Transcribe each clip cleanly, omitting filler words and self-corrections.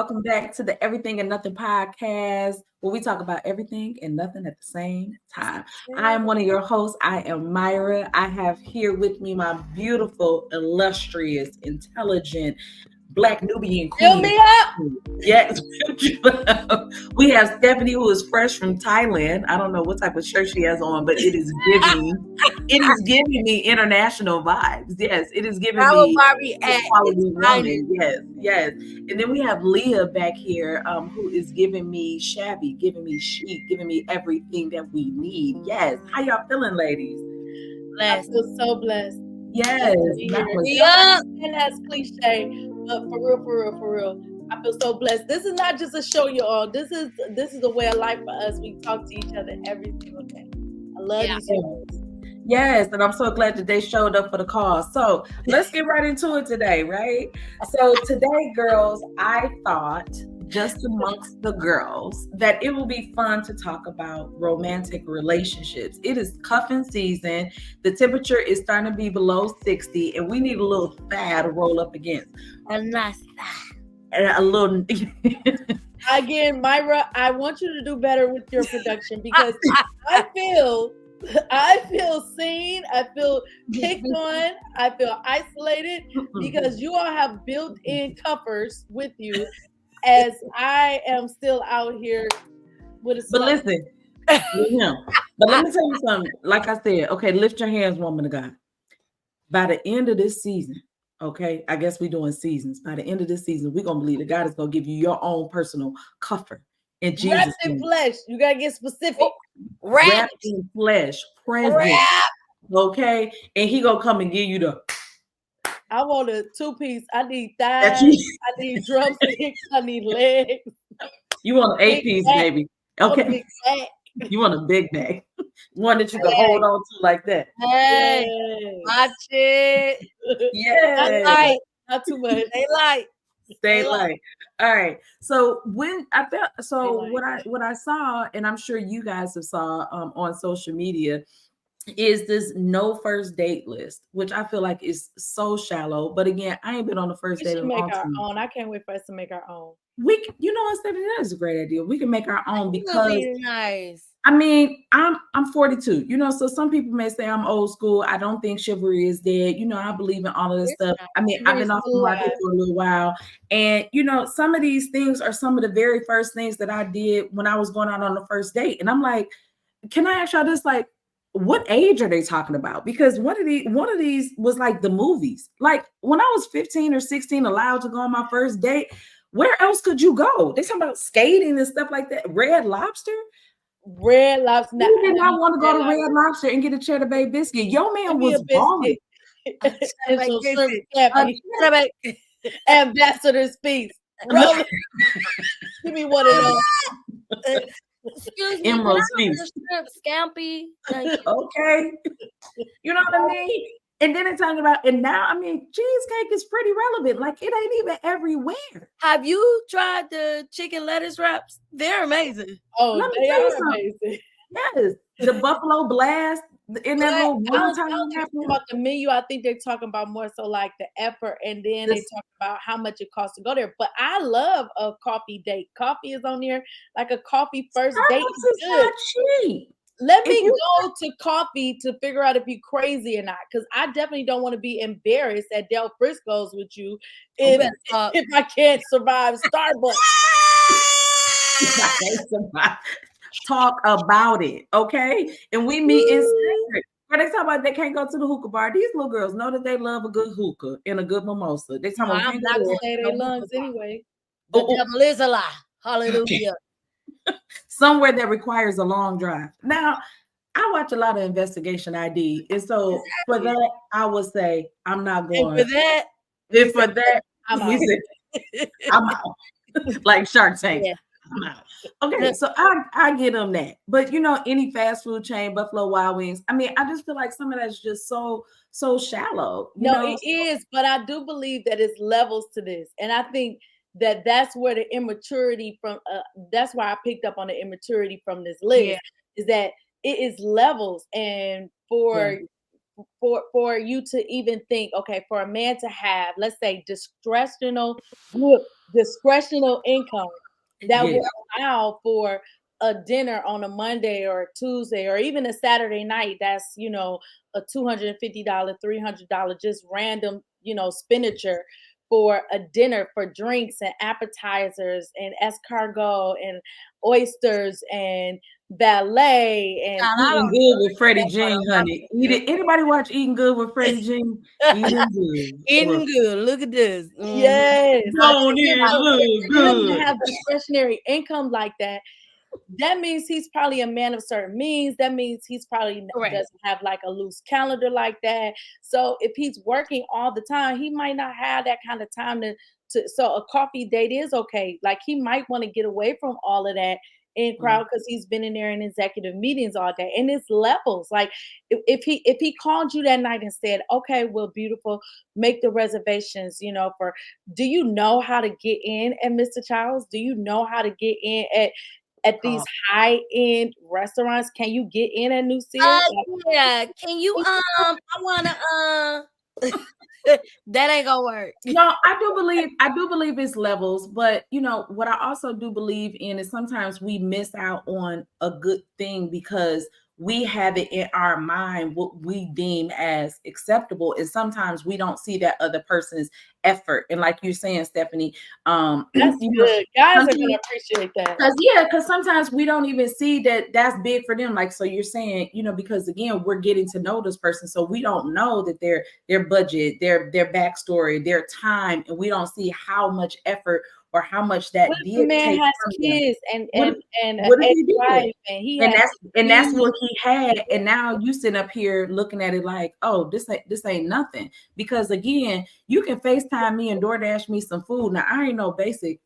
welcome back to the Everything and Nothing podcast, where we talk about everything and nothing at the same time. I am one of your hosts. I am Myra. I have here with me my beautiful, illustrious, intelligent, Black Nubian Fill queen. me up. Yes, we have Stephanie, who is fresh from Thailand. I don't know what type of shirt she has on, but it is giving me international vibes. Yes, it is giving me quality woman. Yes. And then we have Leah back here, who is giving me shabby, giving me chic, giving me everything that we need. Yes. How y'all feeling, ladies? Blessed. I feel so blessed. Yes. And that's cliche, but for real. I feel so blessed. This is not just a show, y'all. This is a way of life for us. We talk to each other every single day. I love these shows. Yes, and I'm so glad that they showed up for the cause. So let's get right into it today, right? So today, girls, I thought just amongst the girls that it will be fun to talk about romantic relationships. It is cuffing season. The temperature is starting to be below 60, and we need a little thigh to roll up against. A nice thigh. And a little. Again, Myra, I want you to do better with your production because I feel seen, I feel picked on, I feel isolated because you all have built-in cuffers with you, as I am still out here with a. But listen, but let me tell you something. Like I said, okay, lift your hands, woman of God. By the end of this season. Okay, I guess we're doing seasons. By the end of this season, we're gonna believe that God is gonna give you your own personal cuffer in Jesus' wrapped in flesh. You gotta get specific. Wrapped in flesh, present. Okay, and he gonna come and give you the. I want a 2-piece. I need thighs. I need drumsticks. I need legs. You want an 8-piece, baby? Okay. You want a big bag, one that you can hold on to like that. Hey, watch it. Yeah, not too much. Stay light. All right. So when I felt what I saw, and I'm sure you guys have saw on social media, is this no first date list, which I feel like is so shallow. But again, I ain't been on the first date. We should make our own. I can't wait for us to make our own. You know what, Stephanie, that is a great idea. We can make our own because nice. I mean, I'm 42, so some people may say I'm old school. I don't think chivalry is dead. I believe in all of this stuff. I mean, I've been off the market for a little while. And, some of these things are some of the very first things that I did when I was going out on the first date. And I'm like, can I ask y'all this? Like, what age are they talking about? Because one of these was like the movies. Like when I was 15 or 16, allowed to go on my first date, where else could you go? They talking about skating and stuff like that. Red Lobster. Red Lobster. You did not want to go to Red Lobster and get a cheddar bay biscuit. Your man was balling. Ambassador's piece. Give me one of those. Excuse me, Emerald Scampi. Okay. You know what I mean? And then it's talking about, and now, I mean, cheesecake is pretty relevant. Like, it ain't even everywhere. Have you tried the chicken lettuce wraps? They're amazing. Oh, they are amazing. Yes. The Buffalo Blast in that little one time. About the menu, I think they're talking about more so like the effort, and then they talk about how much it costs to go there. But I love a coffee date. Coffee is on there, like a coffee first date is good. Not cheap. Let me go to coffee to figure out if you're crazy or not, because I definitely don't want to be embarrassed at Del Frisco's with you if I can't survive Starbucks. Talk about it, okay? And we meet in secret. But they talk about they can't go to the hookah bar. These little girls know that they love a good hookah and a good mimosa. They talk about I'm not gonna say their lungs anyway. The devil is a lie. Hallelujah. Somewhere that requires a long drive. Now, I watch a lot of Investigation ID, and so for that, I would say I'm not going. And for that, I'm out. Like Shark Tank. Yeah. I'm out. Okay, so I get them that, but any fast food chain, Buffalo Wild Wings. I mean, I just feel like some of that's just so shallow. It is, but I do believe that it's levels to this, and I think that's where the immaturity from. That's why I picked up on the immaturity from this list. Is that it is levels, and for for you to even think, okay, for a man to have, let's say, discretional income that Yeah. will allow for a dinner on a Monday or a Tuesday or even a Saturday night, that's a $250, $300 just random expenditure for a dinner, for drinks and appetizers and escargot and oysters and ballet and Eating good with Freddie Jean, honey. Anybody watch Eating Good with Freddie Jean? Eating good. Eating good. Look at this. Yes. Don't it look good? To have discretionary income like that means he's probably a man of certain means. That means he's probably doesn't have like a loose calendar like that. So if he's working all the time, he might not have that kind of time to so a coffee date is okay. Like he might want to get away from all of that in crowd because he's been in there in executive meetings all day. And it's levels. Like if he called you that night and said, okay, well, beautiful, make the reservations, for, do you know how to get in at Mr. Childs? Do you know how to get in at these high-end restaurants? Can you get in at New Sears? Yeah. Can you I wanna that ain't gonna work. No, I do believe it's levels, but what I also do believe in is sometimes we miss out on a good thing because we have it in our mind what we deem as acceptable, and sometimes we don't see that other person's effort. And like you're saying, Stephanie, that's good. Guys are gonna appreciate that. Because sometimes we don't even see that that's big for them. Like, so you're saying, because again, we're getting to know this person, so we don't know that their budget, their backstory, their time, and we don't see how much effort or how much that did man has kids and wife, and that's what he had, and now you sitting up here looking at it like, oh, this ain't nothing. Because again, you can FaceTime me and DoorDash me some food. Now I ain't no basic,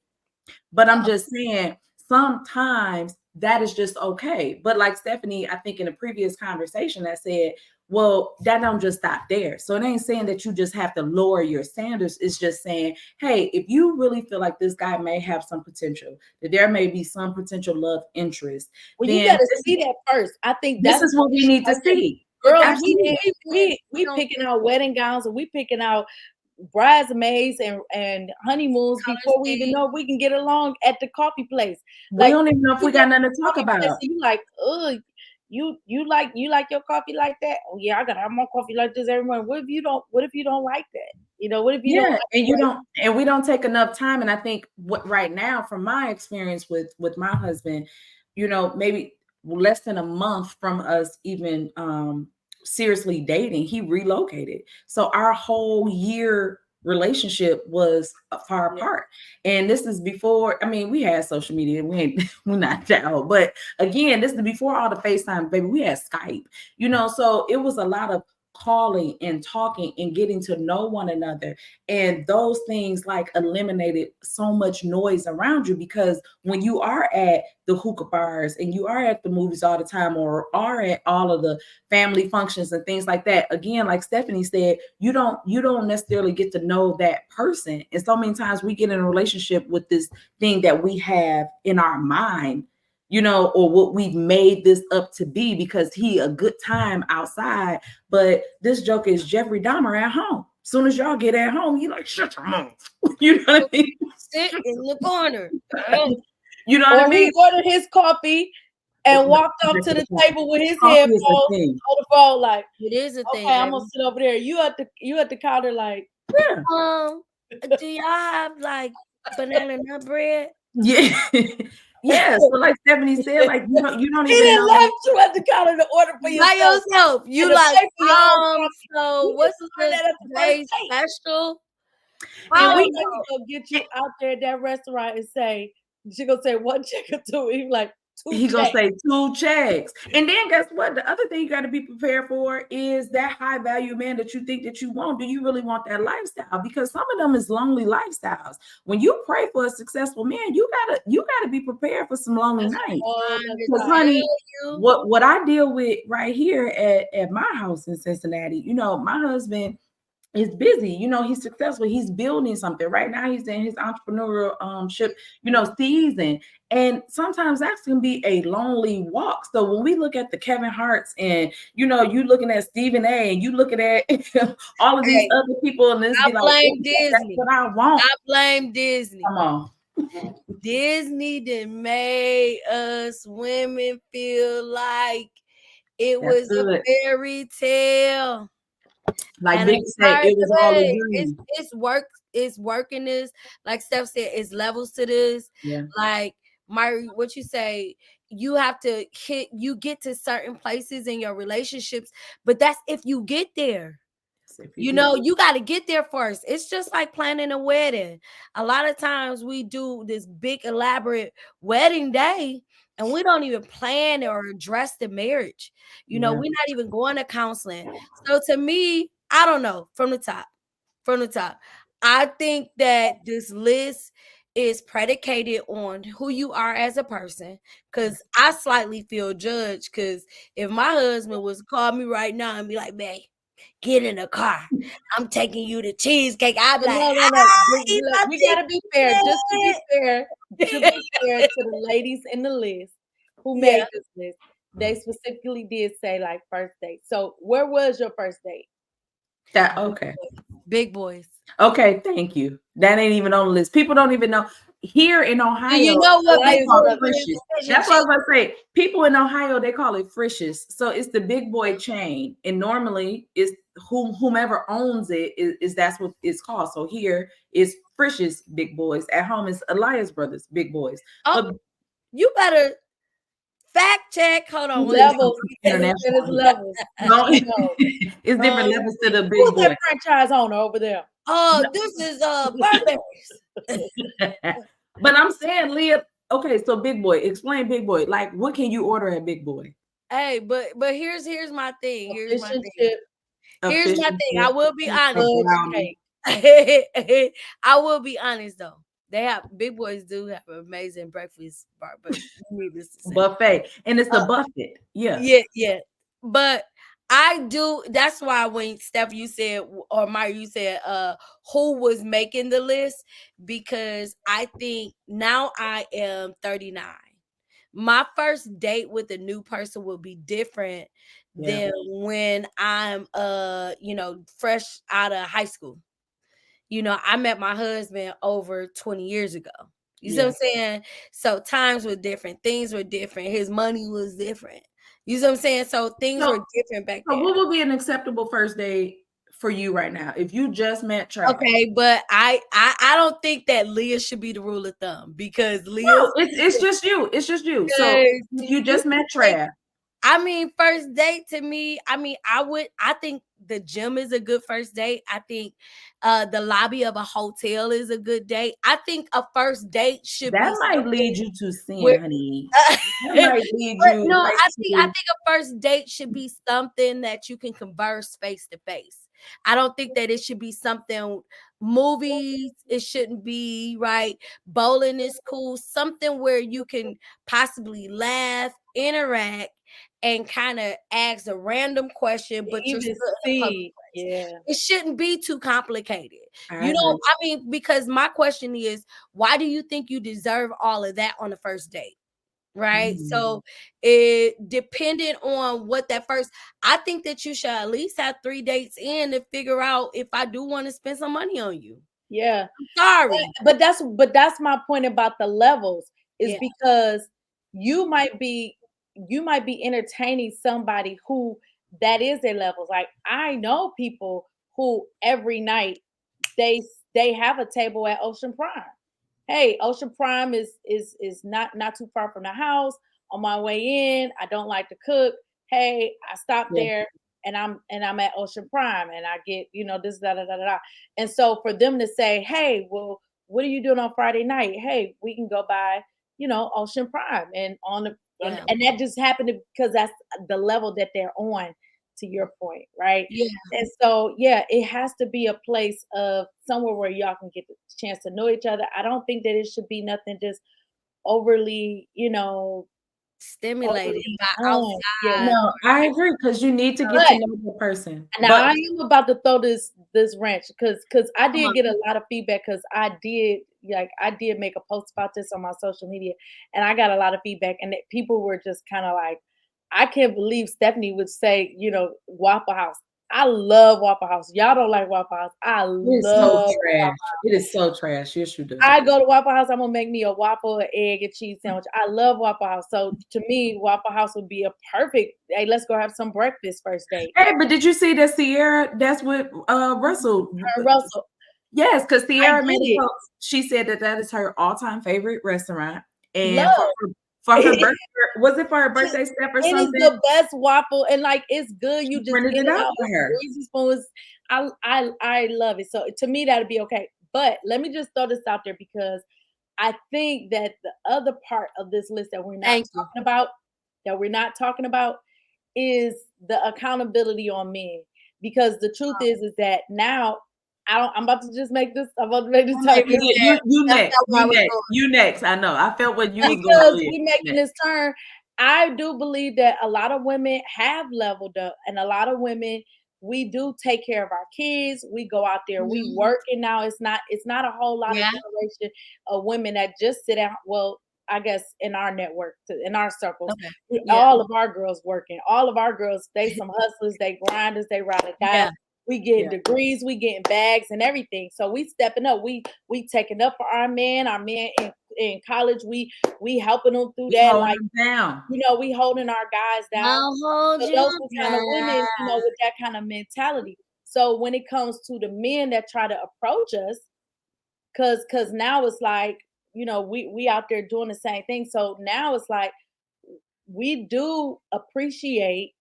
but I'm just saying sometimes that is just okay. But like Stephanie, I think in a previous conversation that said, well, that don't just stop there. So it ain't saying that you just have to lower your standards. It's just saying, hey, if you really feel like this guy may have some potential, that there may be some potential love interest. Well, you got to see that first. I think this is what we need to see. Girl, we picking out wedding gowns and we picking out bridesmaids and honeymoons before we even know if we can get along at the coffee place. We don't even know if we got nothing to talk about. You like, you like your coffee like that? Oh yeah, I gotta have more coffee like this every morning. What if you don't like that? What if you don't? And we don't take enough time. And I think what right now, from my experience with my husband, maybe less than a month from us even seriously dating, he relocated. So our whole year relationship was far apart. And this is before, we had social media, we're not that old, but again, this is before all the FaceTime, baby. We had Skype, so it was a lot of calling and talking and getting to know one another. And those things like eliminated so much noise around you, because when you are at the hookah bars and you are at the movies all the time, or are at all of the family functions and things like that, again, like Stephanie said, you don't necessarily get to know that person. And so many times we get in a relationship with this thing that we have in our mind, or what we've made this up to be, because he a good time outside, but this joke is Jeffrey Dahmer at home. As soon as y'all get at home, you like, shut your mouth. You know what I mean? Sit in the corner. You know what I mean? He ordered his coffee and walked up to the table with his headphones on the phone, like, it is a thing. Okay, I'm gonna sit over there. You at the counter, like, yeah. Do y'all have like banana nut bread? Yeah. Yes, so like Stephanie said, like you don't even know. Left you at the counter to order for yourself. By yourself. You like, so what's the today's special? And we gonna get you out there at that restaurant and say, she gonna say one check or two. He's like, He's gonna say 2 checks. And then guess what? The other thing you got to be prepared for is that high value man that you think that you want. Do you really want that lifestyle? Because some of them is lonely lifestyles. When you pray for a successful man, you gotta be prepared for some lonely nights. Because honey, what I deal with right here at my house in Cincinnati, my husband, is busy. You know, he's successful. He's building something. Right now, he's in his entrepreneurial ship, season. And sometimes that can be a lonely walk. So when we look at the Kevin Harts and, you looking at Stephen A. and you looking at all of these other people, and this I be like, blame that's Disney. what I want. I blame Disney. Come on. Disney did made us women feel like it was a fairy tale. Like Big said, it was all a dream. It's working this. Like Steph said, it's levels to this. Yeah. Like what you say, you have to you get to certain places in your relationships, but that's if you get there. You got to get there first. It's just like planning a wedding. A lot of times we do this big elaborate wedding day and we don't even plan or address the marriage. We're not even going to counseling. So to me, I don't know, from the top, I think that this list is predicated on who you are as a person, because I slightly feel judged, because if my husband was to call me right now and be like, babe, get in the car, I'm taking you to cheesecake, I'd be like, no. We gotta be fair. Just to be fair to the ladies in the list who made this list, they specifically did say like first date. So where was your first date? Big Boys. Okay, thank you. That ain't even on the list. People don't even know. Here in Ohio, you know what they call it Frisch's. That's what I was going to say. People in Ohio, they call it Frisch's. So it's the big boy chain, and normally it's whomever owns it is that's what it's called. So here is Frisch's Big Boys. At home is Elias Brothers Big Boys. But you better fact check. Hold on. Levels. It's levels. It's different levels to the big who's boy. That franchise owner over there? Oh, this is Burberry's. But I'm saying, Leah, okay, so Big Boy, explain Big Boy. Like, what can you order at Big Boy? Hey, but here's my thing. Here's my thing. I will be honest. I will be honest though. Big Boys do have an amazing breakfast bar, but buffet, and it's a buffet. Yeah. But I do. That's why when Steph, you said, or Maya, you said, who was making the list? Because I think now I am 39. My first date with a new person will be different than when I'm, fresh out of high school. I met my husband over 20 years ago. You see what I'm saying? So times were different. Things were different. His money was different. You see what I'm saying? So things were different back then. So what would be an acceptable first date for you right now if you just met Trav? Okay, but I don't think that Leah should be the rule of thumb, because Leah. No, it's just you. It's just you. So you just met Trav. I mean, first date to me, I think the gym is a good first date. I think the lobby of a hotel is a good date. I think a first date should that might lead you to sin, honey. That might lead you. No, I think a first date should be something that you can converse face to face. I don't think that it should be something movies. It shouldn't be right. Bowling is cool. Something where you can possibly laugh, interact, and kind of ask a random question, but you're it shouldn't be too complicated. Because my question is, why do you think you deserve all of that on the first date? Right. So it depending on what that first, I think that you should at least have 3 dates in to figure out if I do want to spend some money on you. Yeah. I'm sorry. But that's my point about the levels, is because you might be entertaining somebody who that is their levels. Like, I know people who every night they have a table at Ocean Prime. Hey, Ocean Prime is not too far from the house. On my way in, I don't like to cook. Hey, I stop there and I'm at Ocean Prime and I get, this, da, da, da, da. And so for them to say, hey, well, what are you doing on Friday night? Hey, we can go by, Ocean Prime and and that just happened because that's the level that they're on, to your point, right? Yeah. And so, it has to be a place of somewhere where y'all can get the chance to know each other. I don't think that it should be nothing just overly, stimulated by Yeah. outside. No, I agree because you need to get to know the person. Now But I am about to throw this wrench because I Come did on. get a lot of feedback because I did make a post about this on my social media and I got a lot of feedback and people were just kind of like, I can't believe Stephanie would say, Waffle House. I love Waffle House. Y'all don't like Waffle House. I it's so love trash. It is so trash. Yes, you do. I go to Waffle House, I'm gonna make me a waffle, an egg, and cheese sandwich. I love Waffle House. So to me, Waffle House would be a perfect, hey, let's go have some breakfast first date. Hey, but did you see that Sierra? That's what Russell. Russell. Yes, because Sierra made it. a post. She said that is her all-time favorite restaurant. And Love. for her birthday, was it for her birthday step or something? It is the best waffle, and like it's good. You just printed get it it out out for her. Greasy spoons. I love it. So to me, that'd be okay. But let me just throw this out there because I think that the other part of this list that we're not talking about, is the accountability on men. Because the truth is that now I'm about to just make this. I'm about to make this time. You next. I know. I felt what you was because going we making this turn. I do believe that a lot of women have leveled up, and a lot of women, we do take care of our kids. We go out there, we working now. It's not a whole lot of generation of women that just sit out. Well, I guess in our network, in our circles, all of our girls working. All of our girls, they some hustlers, they grinders, they ride or die. Yeah. We getting degrees, we getting bags and everything. So we stepping up. We taking up for our men in college. We helping them through that. Like down. We holding our guys down. I'll hold so you those kind of women, with that kind of mentality. So when it comes to the men that try to approach us, cause now it's like, we out there doing the same thing. So now it's like we do appreciate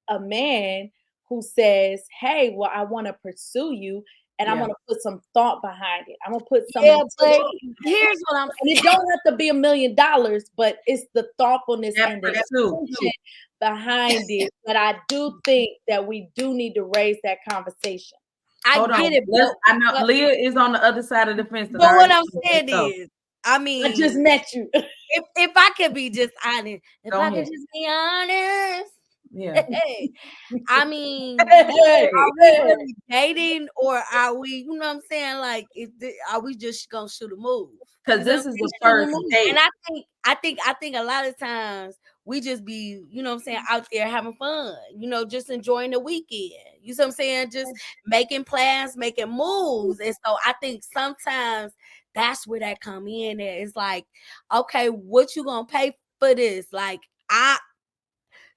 a man who says, hey, well, I want to pursue you and I'm going to put some thought behind it. I'm going to put some. Yeah, but here's what I'm saying. It don't have to be $1 million, but it's the thoughtfulness and the intention behind it. But I do think that we do need to raise that conversation. I get it. I know Leah is on the other side of the fence. But what I'm saying is, I mean, I just met you. If I could be just honest, could just be honest. Yeah. I mean, are we really dating or are we, you know what I'm saying? Like, are we just gonna shoot a move? Because this is the first date. And I think a lot of times we just be, you know what I'm saying, out there having fun, just enjoying the weekend. You know what I'm saying? Just making plans, making moves. And so I think sometimes that's where that come in. It's like, okay, what you gonna pay for this? Like,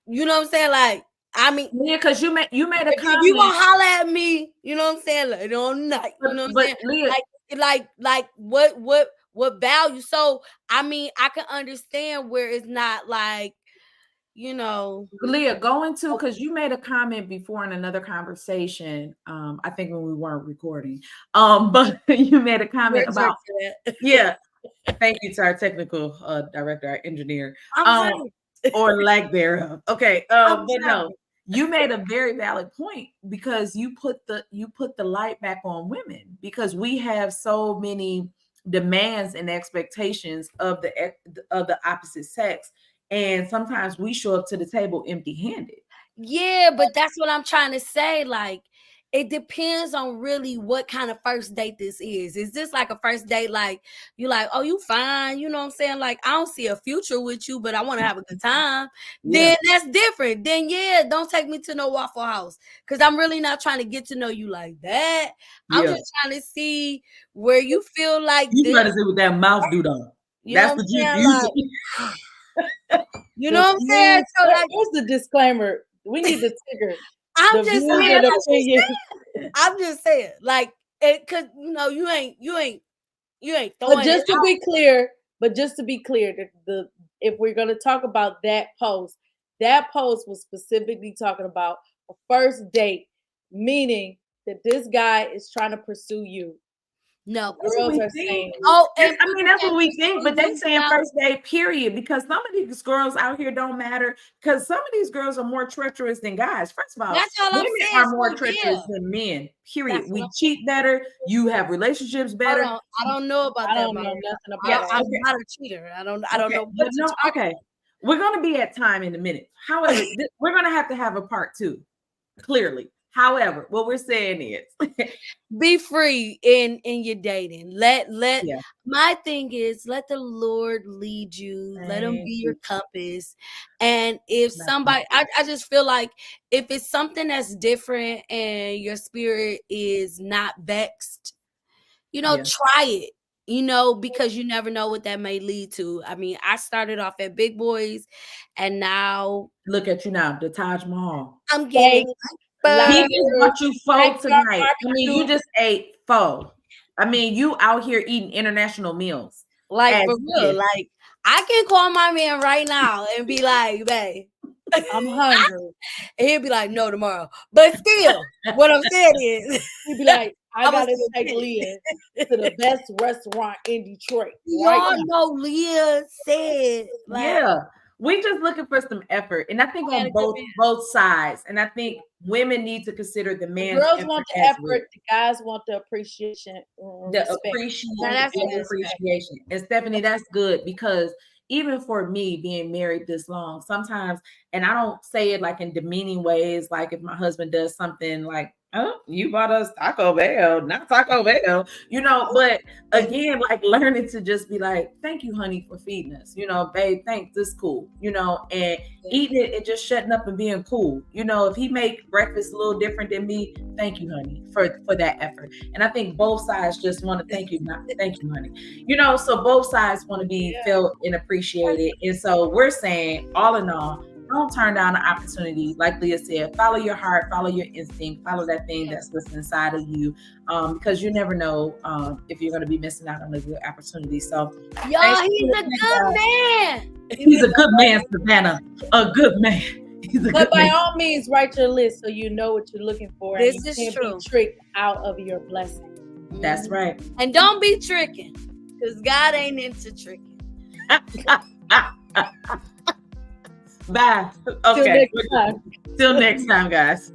you know what I'm saying? Like, I mean, because you made a comment. If you gonna holler at me, you know what I'm saying? Like, on night, you know what I'm saying? Leah, like what value? So I mean, I can understand where it's not like, Leah, going to, because you made a comment before in another conversation. I think when we weren't recording. But you made a comment about Thank you to our technical director, our engineer. Or lack thereof. Okay. But no, you made a very valid point because you put the light back on women because we have so many demands and expectations of the opposite sex. And sometimes we show up to the table empty-handed. Yeah, but that's what I'm trying to say. Like, it depends on really what kind of first date this is. Is this like a first date, like, you like, oh, you fine, you know what I'm saying? Like, I don't see a future with you, but I want to have a good time. Then that's different. Then, don't take me to no Waffle House because I'm really not trying to get to know you like that. I'm just trying to see where you feel like you trying to see what that mouth do though. That's what you you know what I'm saying? So like, here's the disclaimer. We need the trigger. I'm just saying, like, it could, you ain't throwing. But just to be clear, if we're gonna talk about that post was specifically talking about a first date, meaning that this guy is trying to pursue you. No, girls are saying. That's what we think, but they saying first date, period. Because some of these girls out here don't matter. Because some of these girls are more treacherous than guys. First of all, women are more treacherous than men. Period. We cheat better. You have relationships better. I don't know about that. I don't know nothing about I'm not a cheater. I don't know. Okay. we're going to be at time in a minute. However, we're going to have a part 2, clearly. However, what we're saying is be free in your dating. My thing is, let the Lord lead you. Let him be your compass. And if somebody, I just feel like if it's something that's different and your spirit is not vexed, try it. Because you never know what that may lead to. I mean, I started off at Big Boys, and now look at you now, the Taj Mahal. I'm getting. He just brought you pho tonight. I mean, you just ate pho. I mean, you out here eating international meals. Like, for real. Like, I can call my man right now and be like, babe, I'm hungry. And he'll be like, no, tomorrow. But still, what I'm saying is, he'd be like, I gotta take Leah to the best restaurant in Detroit. Y'all know Leah said, yeah. We just looking for some effort, and I think on both sides. And I think women need to consider the man. Girls want the effort, the guys want the appreciation. Appreciation. And Stephanie, that's good, because even for me being married this long, sometimes, and I don't say it like in demeaning ways, like if my husband does something like, oh, you bought us Taco Bell, not Taco Bell, but again, like learning to just be like, thank you, honey, for feeding us, babe, thanks, this is cool, and eating it and just shutting up and being cool. If he make breakfast a little different than me, thank you, honey, for that effort. And I think both sides just want to thank you, honey. So both sides want to be felt and appreciated. And so we're saying, all in all, don't turn down the opportunity. Like Leah said, follow your heart, follow your instinct, follow that thing that's what's inside of you, because you never know if you're going to be missing out on a good opportunity. So, y'all, he's a good man. He's a good man, Savannah. A good man. But by all means, write your list so you know what you're looking for. This and you is can't true. Be tricked out of your blessing. That's right. And don't be tricking, because God ain't into tricking. Bye. Okay. Till next time, guys.